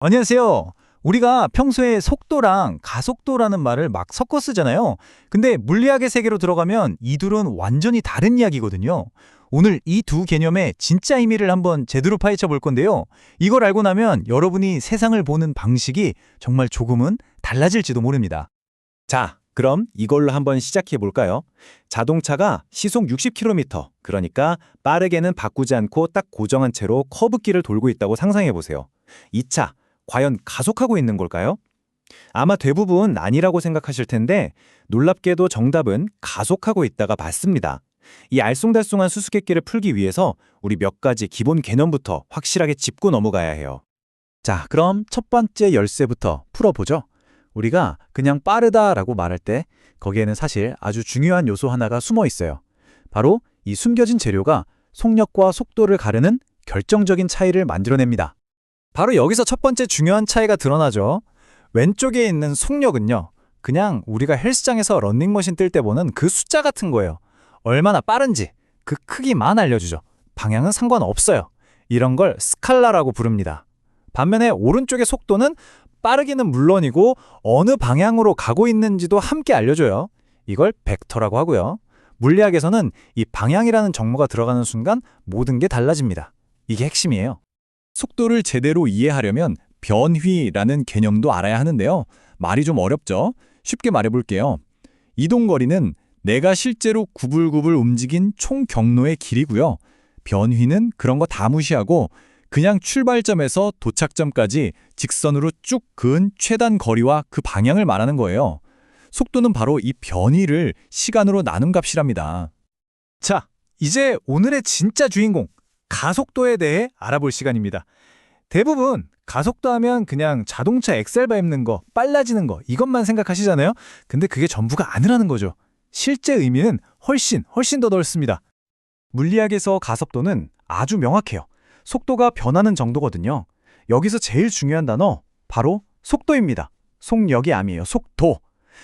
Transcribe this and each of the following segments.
안녕하세요. 우리가 평소에 속도랑 가속도라는 말을 막 섞어 쓰잖아요. 근데 물리학의 세계로 들어가면 이 둘은 완전히 다른 이야기거든요. 오늘 이 두 개념의 진짜 의미를 한번 제대로 파헤쳐 볼 건데요. 이걸 알고 나면 여러분이 세상을 보는 방식이 정말 조금은 달라질지도 모릅니다. 자, 그럼 이걸로 한번 시작해 볼까요? 자동차가 시속 60km, 그러니까 빠르게는 바꾸지 않고 딱 고정한 채로 커브길을 돌고 있다고 상상해 보세요. 이 차, 과연 가속하고 있는 걸까요? 아마 대부분 아니라고 생각하실 텐데 놀랍게도 정답은 가속하고 있다가 맞습니다. 이 알쏭달쏭한 수수께끼를 풀기 위해서 우리 몇 가지 기본 개념부터 확실하게 짚고 넘어가야 해요. 자, 그럼 첫 번째 열쇠부터 풀어보죠. 우리가 그냥 빠르다라고 말할 때 거기에는 사실 아주 중요한 요소 하나가 숨어 있어요. 바로 이 숨겨진 재료가 속력과 속도를 가르는 결정적인 차이를 만들어냅니다. 바로 여기서 첫 번째 중요한 차이가 드러나죠. 왼쪽에 있는 속력은요. 그냥 우리가 헬스장에서 런닝머신 뛸 때 보는 그 숫자 같은 거예요. 얼마나 빠른지 그 크기만 알려주죠. 방향은 상관없어요. 이런 걸 스칼라라고 부릅니다. 반면에 오른쪽의 속도는 빠르기는 물론이고 어느 방향으로 가고 있는지도 함께 알려줘요. 이걸 벡터라고 하고요. 물리학에서는 이 방향이라는 정보가 들어가는 순간 모든 게 달라집니다. 이게 핵심이에요. 속도를 제대로 이해하려면 변휘라는 개념도 알아야 하는데요. 말이 좀 어렵죠? 쉽게 말해볼게요. 이동거리는 내가 실제로 구불구불 움직인 총 경로의 길이고요. 변휘는 그런 거 다 무시하고 그냥 출발점에서 도착점까지 직선으로 쭉 그은 최단 거리와 그 방향을 말하는 거예요. 속도는 바로 이 변위를 시간으로 나눈 값이랍니다. 자, 이제 오늘의 진짜 주인공, 가속도에 대해 알아볼 시간입니다. 대부분 가속도 하면 그냥 자동차 엑셀 밟는 거, 빨라지는 거 이것만 생각하시잖아요. 근데 그게 전부가 아니라는 거죠. 실제 의미는 훨씬 더 넓습니다. 물리학에서 가속도는 아주 명확해요. 속도가 변하는 정도거든요. 여기서 제일 중요한 단어 바로 속도입니다. 속력이 아니에요. 속도.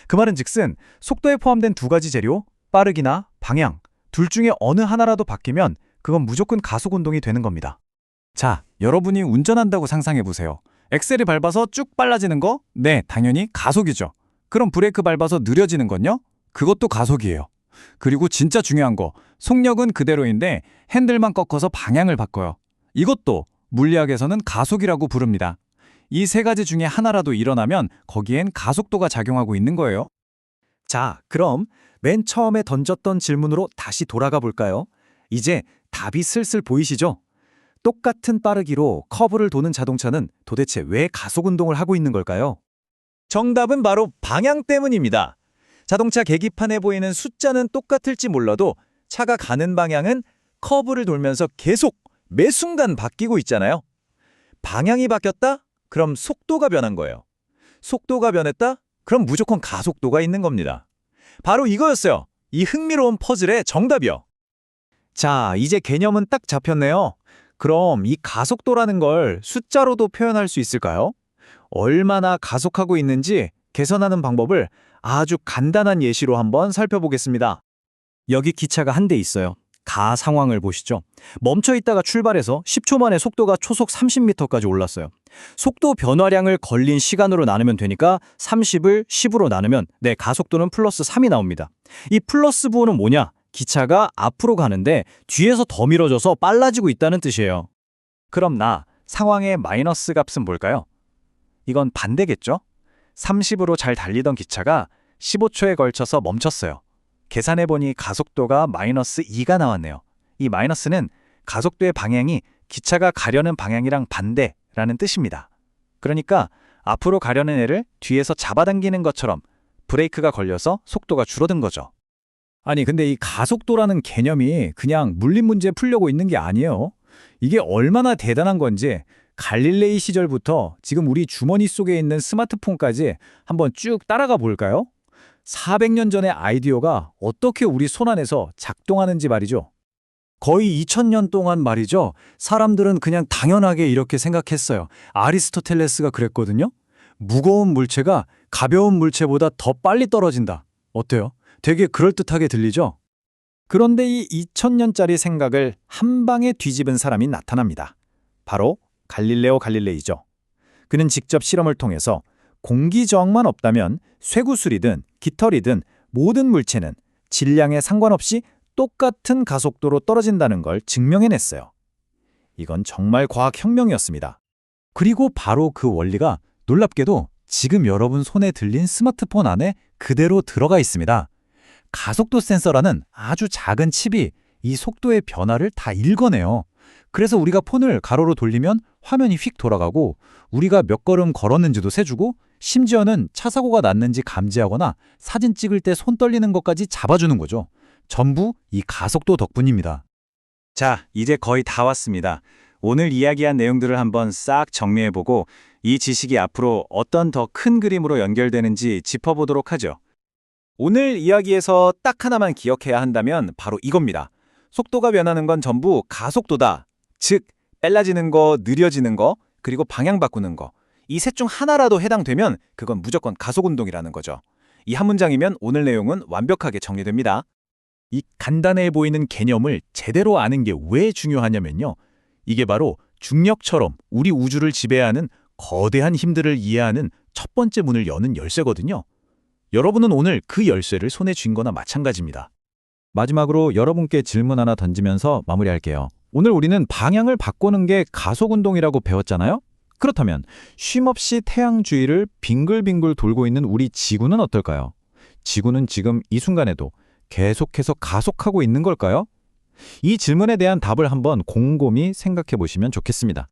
그 말은 즉슨 속도에 포함된 두 가지 재료, 빠르기나 방향, 둘 중에 어느 하나라도 바뀌면 그건 무조건 가속 운동이 되는 겁니다. 자, 여러분이 운전한다고 상상해보세요. 엑셀을 밟아서 쭉 빨라지는 거? 네, 당연히 가속이죠. 그럼 브레이크 밟아서 느려지는 건요? 그것도 가속이에요. 그리고 진짜 중요한 거, 속력은 그대로인데 핸들만 꺾어서 방향을 바꿔요. 이것도 물리학에서는 가속이라고 부릅니다. 이 세 가지 중에 하나라도 일어나면 거기엔 가속도가 작용하고 있는 거예요. 자, 그럼 맨 처음에 던졌던 질문으로 다시 돌아가 볼까요? 이제 답이 슬슬 보이시죠? 똑같은 빠르기로 커브를 도는 자동차는 도대체 왜 가속 운동을 하고 있는 걸까요? 정답은 바로 방향 때문입니다. 자동차 계기판에 보이는 숫자는 똑같을지 몰라도 차가 가는 방향은 커브를 돌면서 계속 매 순간 바뀌고 있잖아요. 방향이 바뀌었다? 그럼 속도가 변한 거예요. 속도가 변했다? 그럼 무조건 가속도가 있는 겁니다. 바로 이거였어요. 이 흥미로운 퍼즐의 정답이요. 자, 이제 개념은 딱 잡혔네요. 그럼 이 가속도라는 걸 숫자로도 표현할 수 있을까요? 얼마나 가속하고 있는지 계산하는 방법을 아주 간단한 예시로 한번 살펴보겠습니다. 여기 기차가 한 대 있어요. 가 상황을 보시죠. 멈춰 있다가 출발해서 10초 만에 속도가 초속 30m까지 올랐어요. 속도 변화량을 걸린 시간으로 나누면 되니까 30을 10으로 나누면 가속도는 플러스 3이 나옵니다. 이 플러스 부호는 뭐냐? 기차가 앞으로 가는데 뒤에서 더 밀어져서 빨라지고 있다는 뜻이에요. 그럼 상황의 마이너스 값은 뭘까요? 이건 반대겠죠? 30으로 잘 달리던 기차가 15초에 걸쳐서 멈췄어요. 계산해보니 가속도가 마이너스 2가 나왔네요. 이 마이너스는 가속도의 방향이 기차가 가려는 방향이랑 반대라는 뜻입니다. 그러니까 앞으로 가려는 애를 뒤에서 잡아당기는 것처럼 브레이크가 걸려서 속도가 줄어든 거죠. 아니, 근데 이 가속도라는 개념이 그냥 물리 문제 풀려고 있는 게 아니에요. 이게 얼마나 대단한 건지 갈릴레이 시절부터 지금 우리 주머니 속에 있는 스마트폰까지 한번 쭉 따라가 볼까요? 400년 전의 아이디어가 어떻게 우리 손안에서 작동하는지 말이죠. 거의 2000년 동안 말이죠. 사람들은 그냥 당연하게 이렇게 생각했어요. 아리스토텔레스가 그랬거든요. 무거운 물체가 가벼운 물체보다 더 빨리 떨어진다. 어때요? 되게 그럴듯하게 들리죠? 그런데 이 2000년짜리 생각을 한 방에 뒤집은 사람이 나타납니다. 바로 갈릴레오 갈릴레이죠. 그는 직접 실험을 통해서 공기 저항만 없다면 쇠구슬이든 깃털이든 모든 물체는 질량에 상관없이 똑같은 가속도로 떨어진다는 걸 증명해냈어요. 이건 정말 과학혁명이었습니다. 그리고 바로 그 원리가 놀랍게도 지금 여러분 손에 들린 스마트폰 안에 그대로 들어가 있습니다. 가속도 센서라는 아주 작은 칩이 이 속도의 변화를 다 읽어내요. 그래서 우리가 폰을 가로로 돌리면 화면이 휙 돌아가고 우리가 몇 걸음 걸었는지도 세주고 심지어는 차 사고가 났는지 감지하거나 사진 찍을 때 손 떨리는 것까지 잡아주는 거죠. 전부 이 가속도 덕분입니다. 자, 이제 거의 다 왔습니다. 오늘 이야기한 내용들을 한번 싹 정리해보고 이 지식이 앞으로 어떤 더 큰 그림으로 연결되는지 짚어보도록 하죠. 오늘 이야기에서 딱 하나만 기억해야 한다면 바로 이겁니다. 속도가 변하는 건 전부 가속도다. 즉, 빨라지는 거, 느려지는 거, 그리고 방향 바꾸는 거. 이 셋 중 하나라도 해당되면 그건 무조건 가속운동이라는 거죠. 이 한 문장이면 오늘 내용은 완벽하게 정리됩니다. 이 간단해 보이는 개념을 제대로 아는 게 왜 중요하냐면요. 이게 바로 중력처럼 우리 우주를 지배하는 거대한 힘들을 이해하는 첫 번째 문을 여는 열쇠거든요. 여러분은 오늘 그 열쇠를 손에 쥔 거나 마찬가지입니다. 마지막으로 여러분께 질문 하나 던지면서 마무리할게요. 오늘 우리는 방향을 바꾸는 게 가속운동이라고 배웠잖아요? 그렇다면 쉼없이 태양 주위를 빙글빙글 돌고 있는 우리 지구는 어떨까요? 지구는 지금 이 순간에도 계속해서 가속하고 있는 걸까요? 이 질문에 대한 답을 한번 곰곰이 생각해 보시면 좋겠습니다.